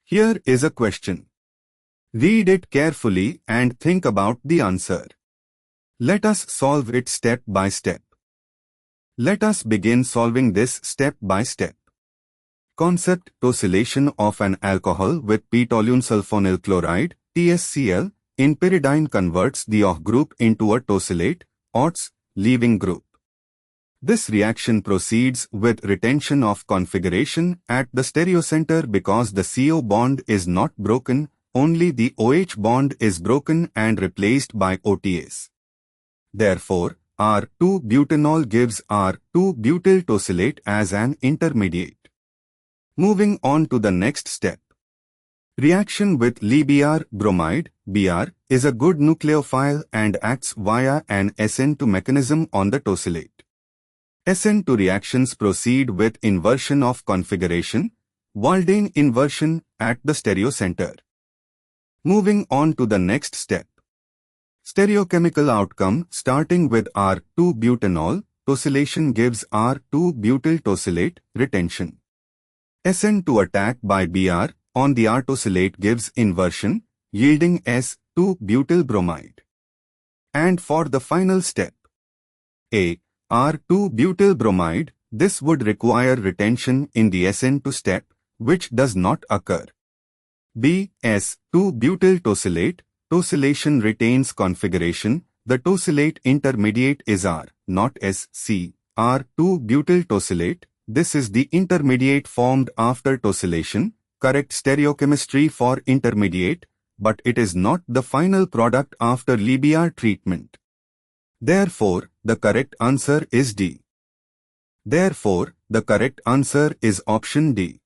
Here is a question. Read it carefully and think about the answer. Let us solve it step by step. Let us begin solving this step by step. Concept: tosylation of an alcohol with p-toluene sulfonyl chloride, TSCl, in pyridine converts the OH group into a tosylate, OTS, leaving group. This reaction proceeds with retention of configuration at the stereocenter because the CO bond is not broken, only the OH bond is broken and replaced by OTase. Therefore, R-2-butanol gives R-2-butyl tosylate as an intermediate. Moving on to the next step. Reaction with LiBr bromide, Br, is a good nucleophile and acts via an SN2 mechanism on the tosylate. SN2 reactions proceed with inversion of configuration, Walden inversion, at the stereocenter. Moving on to the next step. Stereochemical outcome starting with R-2-butanol, tosylation gives R-2-butyl tosylate, retention. SN2 attack by Br on the R-tosylate gives inversion, yielding S-2-butyl bromide. And for the final step, A. R-2-butyl bromide, this would require retention in the SN2 step, which does not occur. B. S-2-butyl tosylate, tosylation retains configuration, the tosylate intermediate is R, not S. C. R-2-butyl tosylate, this is the intermediate formed after tosylation, correct stereochemistry for intermediate, but it is not the final product after LiBr treatment. Therefore, the correct answer is D. Therefore, the correct answer is option D.